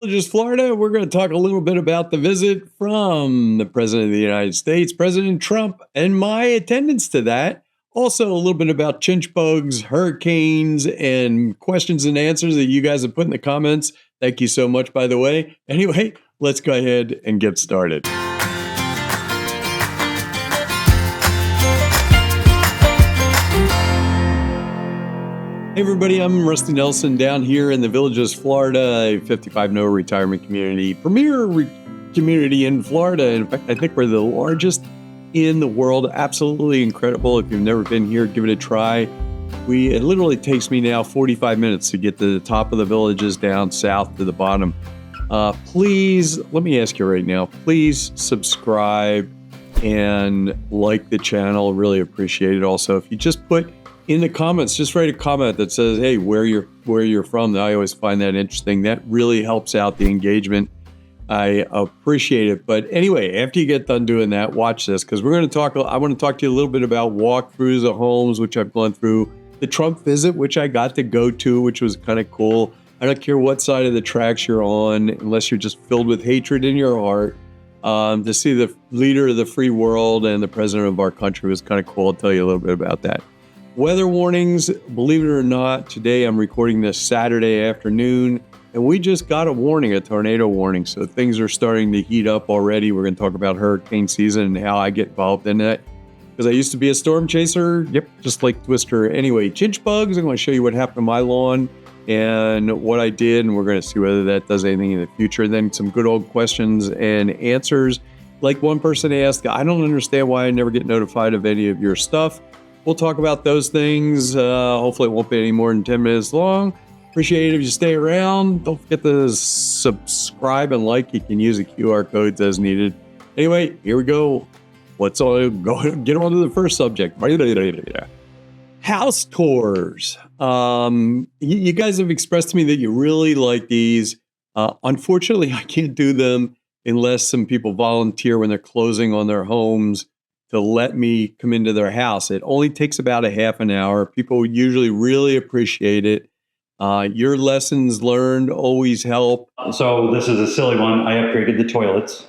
Just Florida, we're going to talk a little bit about the visit from the President of the United States, President Trump, and my attendance to that. Also, a little bit about chinch bugs, hurricanes, and questions and answers that you guys have put in the comments. Thank you so much, by the way. Anyway, let's go ahead and get started. Hey everybody, I'm Rusty Nelson down here in the Villages, Florida, a 55-no retirement community, premier community in Florida. In fact, I think we're the largest in the world. Absolutely incredible. If you've never been here, give it a try. It literally takes me now 45 minutes to get to the top of the Villages down south to the bottom. Please, let me ask you right now, please subscribe and like the channel. Really appreciate it. Also, if you just put in the comments, just write a comment that says, hey, where you're from. I always find that interesting. That really helps out the engagement. I appreciate it. But anyway, after you get done doing that, watch this, because I want to talk to you a little bit about walkthroughs of homes, which I've gone through, the Trump visit, which I got to go to, which was kind of cool. I don't care what side of the tracks you're on, unless you're just filled with hatred in your heart. To see the leader of the free world and the president of our country was kind of cool. I'll tell you a little bit about that. Weather warnings, believe it or not, today I'm recording this Saturday afternoon, and we just got a warning, a tornado warning. So things are starting to heat up already. We're going to talk about hurricane season and how I get involved in that, because I used to be a storm chaser. Yep, just like Twister. Anyway, chinch bugs, I'm going to show you what happened to my lawn and what I did, and we're going to see whether that does anything in the future. And then some good old questions and answers. Like one person asked, I don't understand why I never get notified of any of your stuff. We'll talk about those things. Hopefully it won't be any more than 10 minutes long. Appreciate it if you stay around. Don't forget to subscribe and like. You can use the QR codes as needed. Anyway, here we go. Let's all go get on to the first subject. House tours. You guys have expressed to me that you really like these. Unfortunately, I can't do them unless some people volunteer when they're closing on their homes to let me come into their house. It only takes about a half an hour. People usually really appreciate it. Your lessons learned always help. So this is a silly one. I upgraded the toilets,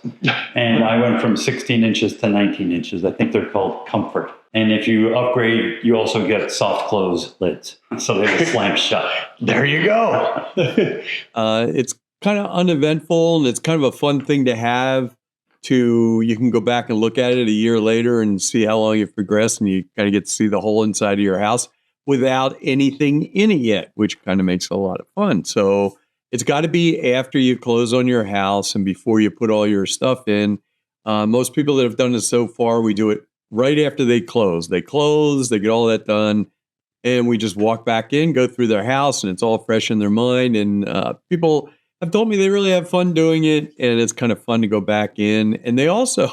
and I went from 16 inches to 19 inches. I think they're called Comfort. And if you upgrade, you also get soft close lids, so they will slam shut. There you go. It's kind of uneventful, and it's kind of a fun thing to have. You can go back and look at it a year later and see how long you've progressed, and you kind of get to see the whole inside of your house without anything in it yet, which kind of makes it a lot of fun. So it's got to be after you close on your house and before you put all your stuff in. Most people that have done this so far, we do it right after they close. They close, they get all that done, and we just walk back in, go through their house, and it's all fresh in their mind. And people have told me they really have fun doing it, and it's kind of fun to go back in. And they also,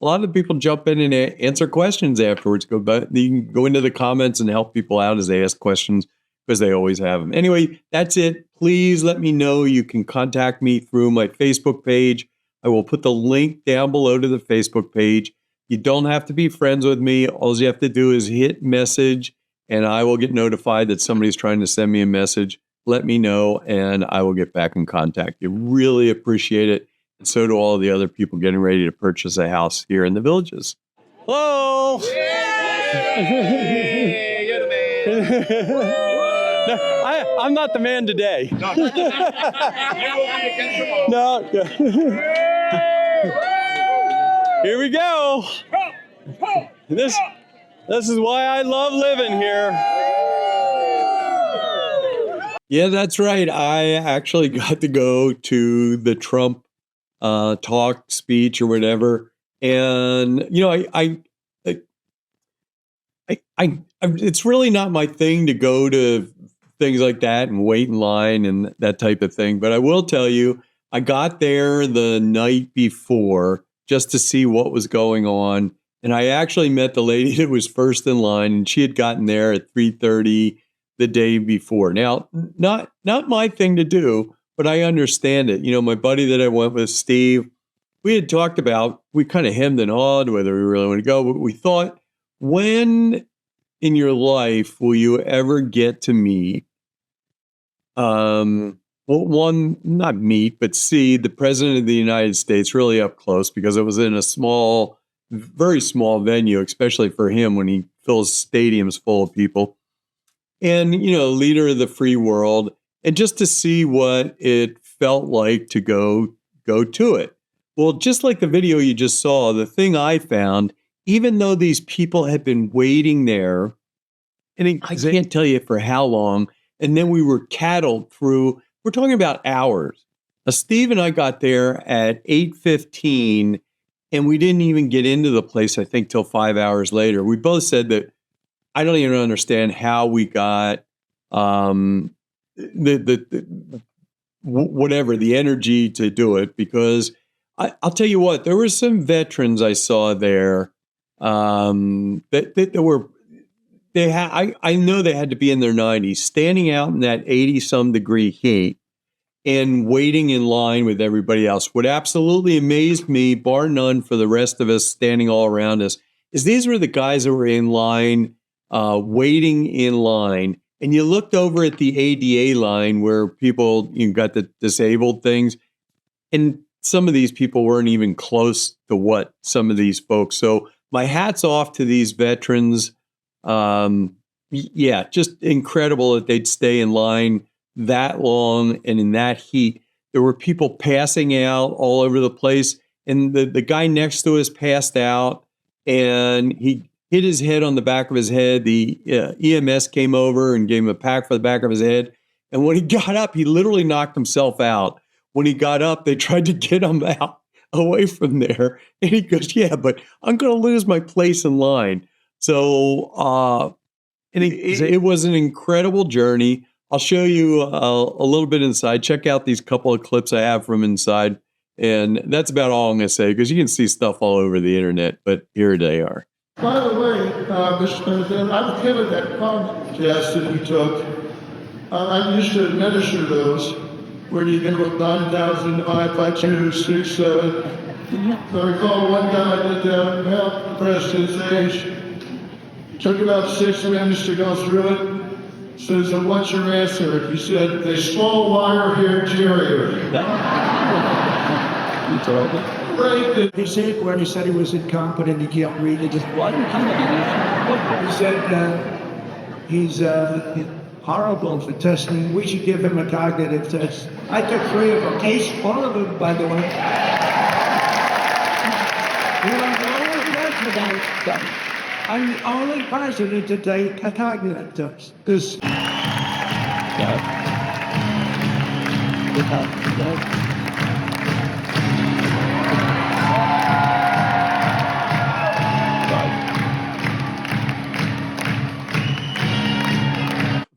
a lot of the people jump in and answer questions afterwards. You can go into the comments and help people out as they ask questions, because they always have them. Anyway, that's it. Please let me know. You can contact me through my Facebook page. I will put the link down below to the Facebook page. You don't have to be friends with me. All you have to do is hit message, and I will get notified that somebody's trying to send me a message. Let me know, and I will get back in contact. You really appreciate it. And so do all the other people getting ready to purchase a house here in the Villages. Hello! Hey, you're the man. No, I'm not the man today. No. Here we go. This is why I love living here. Yeah, that's right. I actually got to go to the Trump talk, speech, or whatever, and it's really not my thing to go to things like that and wait in line and that type of thing. But I will tell you, I got there the night before just to see what was going on, and I actually met the lady that was first in line, and she had gotten there at 3:30. The day before. Now, not my thing to do, but I understand it. You know, my buddy that I went with, Steve, we had talked about, we kind of hemmed and hawed whether we really want to go, but we thought, when in your life will you ever get to meet well, one, not meet, but see the president of the United States really up close, because it was in a small, very small venue, especially for him when he fills stadiums full of people. And, leader of the free world, and just to see what it felt like to go to it. Well, just like the video you just saw, the thing I found, even though these people had been waiting there, and I can't tell you for how long, and then we were cattled through, we're talking about hours. Steve and I got there at 8:15, and we didn't even get into the place, I think, till 5 hours later. We both said that I don't even understand how we got the energy to do it, because I'll tell you what, there were some veterans I saw there that were, I know they had to be in their 90s, standing out in that 80-some degree heat and waiting in line with everybody else. What absolutely amazed me, bar none, for the rest of us standing all around us, is these were the guys that were in line, waiting in line. And you looked over at the ADA line where people, got the disabled things, and some of these people weren't even close to what some of these folks. So my hat's off to these veterans. Just incredible that they'd stay in line that long and in that heat. There were people passing out all over the place, and the guy next to us passed out, and he hit his head on the back of his head. The EMS came over and gave him a pack for the back of his head. And when he got up, he literally knocked himself out. When he got up, they tried to get him out away from there. And he goes, yeah, but I'm going to lose my place in line. So it was an incredible journey. I'll show you a little bit inside. Check out these couple of clips I have from inside. And that's about all I'm going to say, because you can see stuff all over the internet. But here they are. By the way, Mr. President, I've given that pump test that you took. I used to administer those, where you give them 9,000 divided by 2, 6, 7. I recall one guy did that to help the president's age. It took about 6 minutes to go through it. Says, so what's your answer? He said, a small wire-haired terrier. You told me. He said when he said he was incompetent, he can't read. He just what? He said he's horrible for testing. We should give him a cognitive test. I took 3 of them. Ace all of them, by the way. I'm the only president to take a cognitive test. This.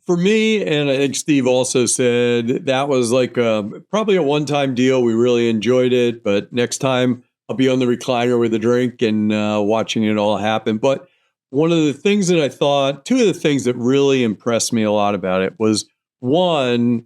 For me, and I think Steve also said, that was like probably a one-time deal. We really enjoyed it, but next time I'll be on the recliner with a drink and watching it all happen. But one of the things that I thought, 2 of the things that really impressed me a lot about it was, one,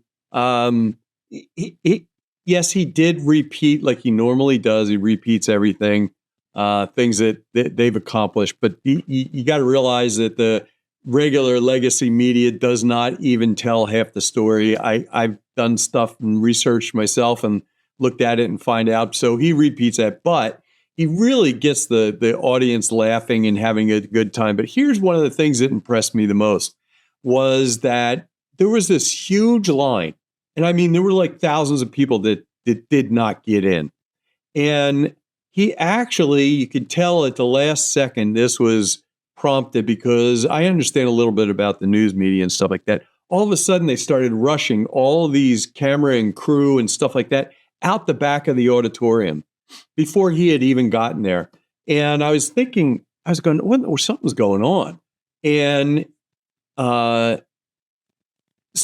yes, he did repeat like he normally does. He repeats everything, things that they've accomplished. But you got to realize that the regular legacy media does not even tell half the story. I've done stuff and researched myself and looked at it and find out. So he repeats that, but he really gets the audience laughing and having a good time. But here's one of the things that impressed me the most, was that there was this huge line. And I mean, there were like thousands of people that did not get in. And he actually, you could tell at the last second, this was prompted, because I understand a little bit about the news media and stuff like that. All of a sudden, they started rushing all these camera and crew and stuff like that out the back of the auditorium before he had even gotten there. And I was thinking, something's going on. And so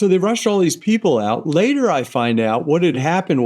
they rushed all these people out. Later, I find out what had happened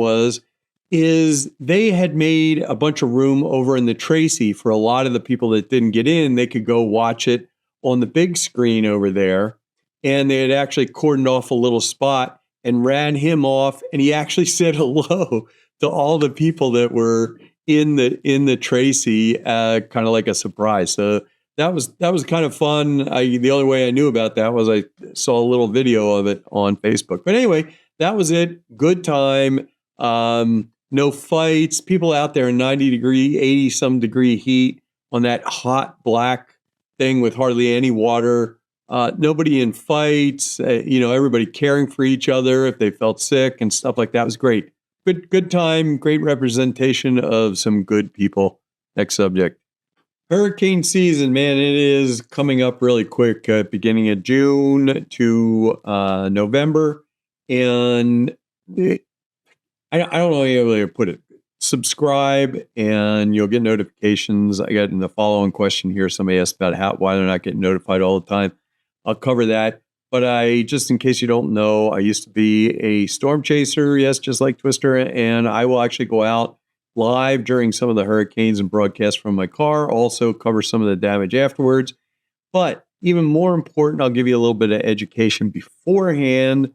is they had made a bunch of room over in the Tracy for a lot of the people that didn't get in. They could go watch it on the big screen over there. And they had actually cordoned off a little spot and ran him off. And he actually said hello to all the people that were in the Tracy, kind of like a surprise. So that was kind of fun. The only way I knew about that was I saw a little video of it on Facebook. But anyway, that was it. Good time. No fights. People out there in 90 degree, 80 some degree heat on that hot black thing with hardly any water. Nobody in fights. Everybody caring for each other if they felt sick and stuff like that. It was great. Good time. Great representation of some good people. Next subject. Hurricane season, man, it is coming up really quick, beginning of June to November. And I don't know any other way to put it. Subscribe and you'll get notifications. I got in the following question here. Somebody asked about why they're not getting notified all the time. I'll cover that. But just in case you don't know, I used to be a storm chaser, yes, just like Twister, and I will actually go out live during some of the hurricanes and broadcast from my car, also cover some of the damage afterwards. But even more important, I'll give you a little bit of education beforehand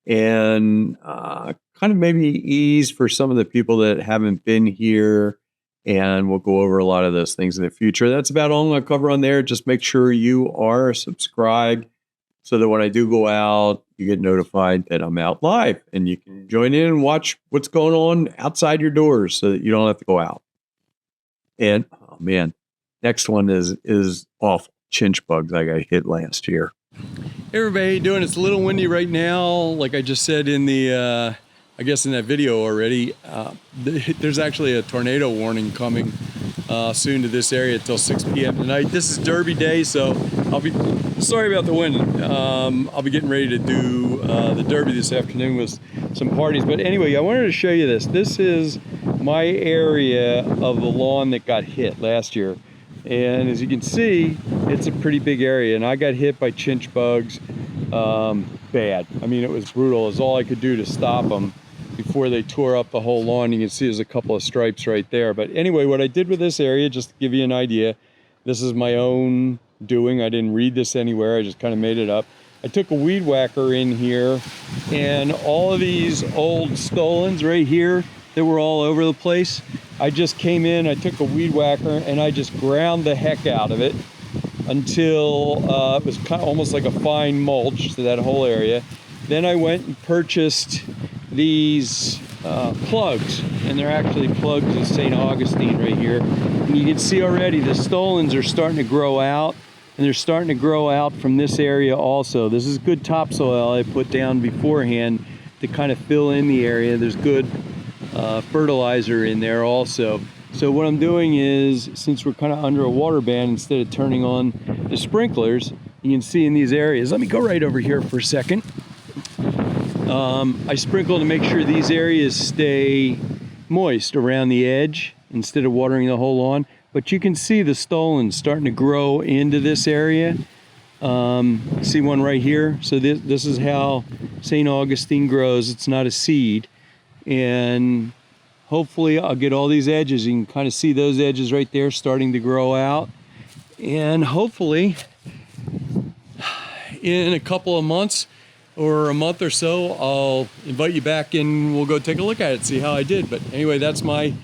and kind of maybe ease for some of the people that haven't been here. And we'll go over a lot of those things in the future. That's about all I'm going to cover on there. Just make sure you are subscribed so that when I do go out, you get notified that I'm out live and you can join in and watch what's going on outside your doors so that you don't have to go out. And, oh man, next one is awful. Chinch bugs I got hit last year. Hey everybody, how you doing? It's a little windy right now. Like I just said in the, I guess in that video already, there's actually a tornado warning coming soon to this area until 6 p.m. tonight. This is Derby Day, so I'll be, sorry about the wind. I'll be getting ready to do the Derby this afternoon with some parties. But anyway, I wanted to show you this. This is my area of the lawn that got hit last year. And as you can see, it's a pretty big area. And I got hit by chinch bugs bad. I mean, it was brutal. It was all I could do to stop them before they tore up the whole lawn. You can see there's a couple of stripes right there. But anyway, what I did with this area, just to give you an idea, this is my own doing. I didn't read this anywhere. I just kind of made it up. I took a weed whacker in here, and all of these old stolons right here that were all over the place, I just came in, I took a weed whacker, and I just ground the heck out of it until it was kind of almost like a fine mulch to that whole area. Then I went and purchased these plugs, and they're actually plugs of St. Augustine right here. And you can see already the stolons are starting to grow out, and they're starting to grow out from this area also. This is good topsoil I put down beforehand to kind of fill in the area. There's good fertilizer in there also. So what I'm doing is, since we're kind of under a water ban, instead of turning on the sprinklers, you can see in these areas. Let me go right over here for a second. I sprinkle to make sure these areas stay moist around the edge instead of watering the whole lawn. But you can see the stolons starting to grow into this area. See one right here? So this is how St. Augustine grows. It's not a seed. And hopefully I'll get all these edges. You can kind of see those edges right there starting to grow out. And hopefully in a couple of months or a month or so, I'll invite you back and we'll go take a look at it, see how I did. But anyway, that's my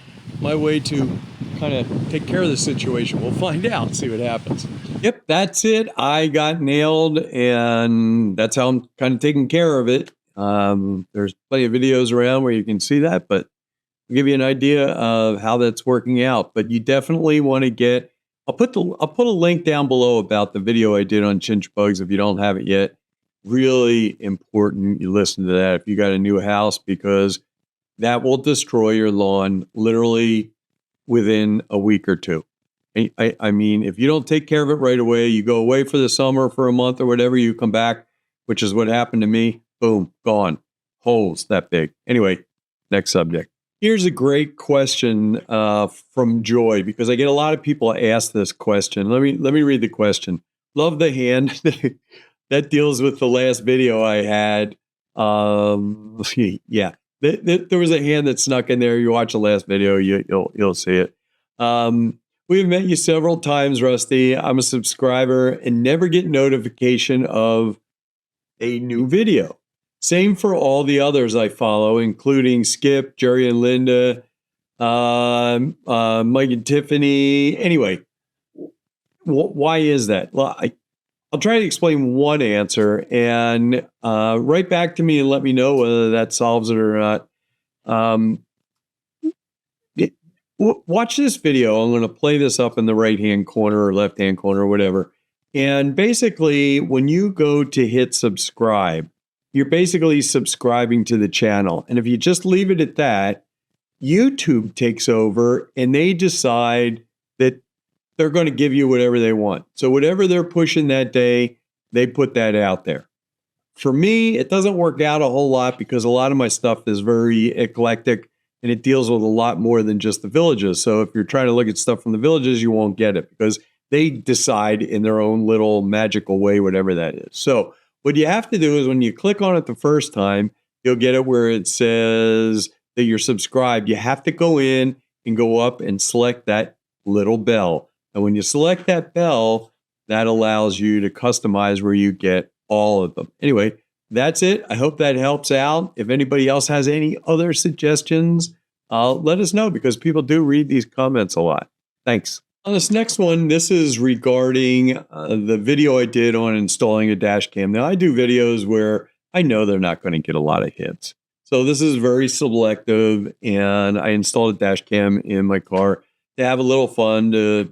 way to kind of take care of the situation. We'll find out, see what happens. Yep, that's it. I got nailed, and that's how I'm kind of taking care of it. There's plenty of videos around where you can see that, but I'll give you an idea of how that's working out. But you definitely want to get, I'll put a link down below about the video I did on chinch bugs if you don't have it yet. Really important you listen to that if you got a new house, because that will destroy your lawn literally within a week or two. I mean, if you don't take care of it right away, you go away for the summer for a month or whatever, you come back, which is what happened to me. Boom, gone. Holes that big. Anyway, next subject. Here's a great question from Joy, because I get a lot of people ask this question. Let me read the question. Love the hand that deals with the last video I had. Yeah, there was a hand that snuck in there. You watch the last video, you'll see it. We've met you several times, Rusty. I'm a subscriber and never get notification of a new video. Same for all the others I follow, including Skip, Jerry and Linda, Mike and Tiffany. Anyway, why is that? Well, I'll try to explain one answer and write back to me and let me know whether that solves it or not. Watch this video. I'm going to play this up in the right-hand corner or left-hand corner or whatever. And basically, when you go to hit subscribe, you're basically subscribing to the channel. And if you just leave it at that, YouTube takes over and they decide that they're going to give you whatever they want. So whatever they're pushing that day, they put that out there. For me, it doesn't work out a whole lot because a lot of my stuff is very eclectic and it deals with a lot more than just the villages. So if you're trying to look at stuff from the villages, you won't get it because they decide in their own little magical way, whatever that is. So what you have to do is when you click on it the first time, you'll get it where it says that you're subscribed. You have to go in and go up and select that little bell. And when you select that bell, that allows you to customize where you get all of them. Anyway, that's it. I hope that helps out. If anybody else has any other suggestions, let us know because people do read these comments a lot. Thanks. On this next one, this is regarding the video I did on installing a dash cam. Now, I do videos where I know they're not going to get a lot of hits. So this is very selective, and I installed a dash cam in my car to have a little fun, to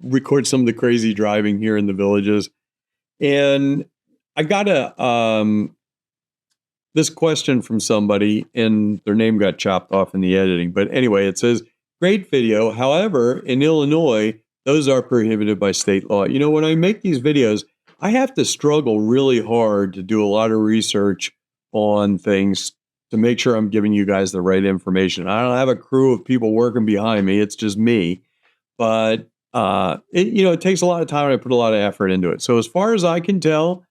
record some of the crazy driving here in the villages. And I got this question from somebody, and their name got chopped off in the editing. But anyway, it says, great video. However, in Illinois, those are prohibited by state law. You know, when I make these videos, I have to struggle really hard to do a lot of research on things to make sure I'm giving you guys the right information. I don't have a crew of people working behind me. It's just me. But, it takes a lot of time and I put a lot of effort into it. So as far as I can tell,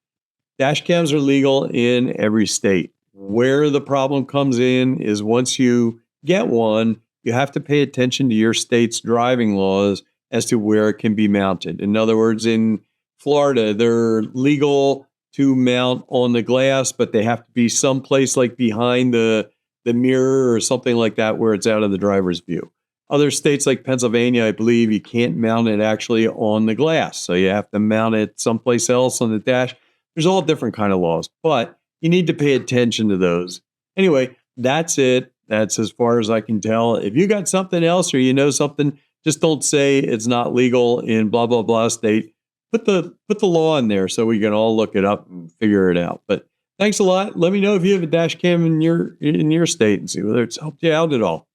dash cams are legal in every state. Where the problem comes in is once you get one, you have to pay attention to your state's driving laws as to where it can be mounted. In other words, in Florida, they're legal to mount on the glass, but they have to be someplace like behind the mirror or something like that where it's out of the driver's view. Other states like Pennsylvania, I believe you can't mount it actually on the glass. So you have to mount it someplace else on the dash. There's all different kind of laws, but you need to pay attention to those. Anyway, that's it. That's as far as I can tell. If you got something else or you know something, just don't say it's not legal in blah, blah, blah state. Put the law in there so we can all look it up and figure it out. But thanks a lot. Let me know if you have a dash cam in your state and see whether it's helped you out at all.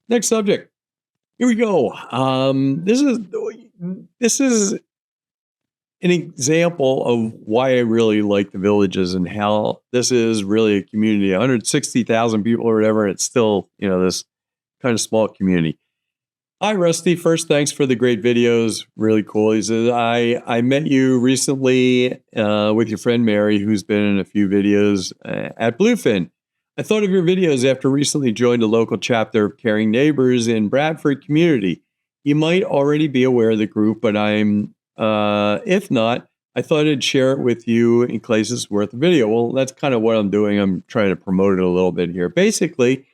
Next subject. Here we go. This is an example of why I really like the villages and how this is really a community. 160,000 people or whatever. And it's still, this kind of small community. Hi, Rusty. First, thanks for the great videos. Really cool. He says, I met you recently with your friend Mary, who's been in a few videos at Bluefin. I thought of your videos after recently joined a local chapter of Caring Neighbors in Bradford community. You might already be aware of the group, but if not, I thought I'd share it with you in case it's worth a video. Well, that's kind of what I'm doing. I'm trying to promote it a little bit here. Basically,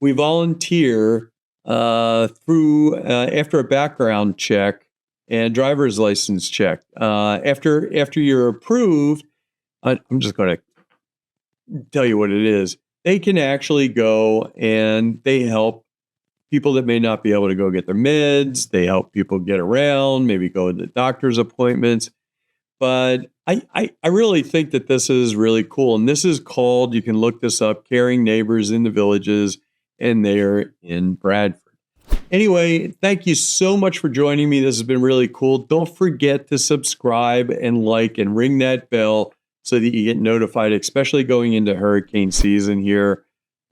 we volunteer through after a background check and driver's license check. After you're approved, I'm just going to tell you what it is. They can actually go and they help people that may not be able to go get their meds. They help people get around, maybe go to doctor's appointments. But I really think that this is really cool. And this is called, you can look this up, Caring Neighbors in the Villages, and they're in Bradford. Anyway, thank you so much for joining me. This has been really cool. Don't forget to subscribe and like and ring that bell so that you get notified, especially going into hurricane season here.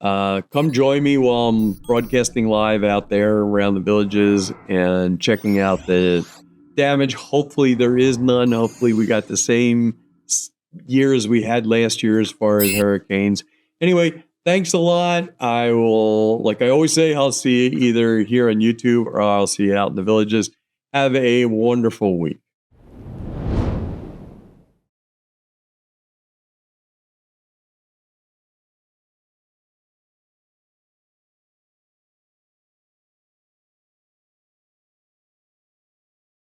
Come join me while I'm broadcasting live out there around the villages and checking out the damage. Hopefully there is none. Hopefully we got the same year as we had last year as far as hurricanes. Anyway, thanks a lot. I will, like I always say, I'll see you either here on YouTube or I'll see you out in the villages. Have a wonderful week.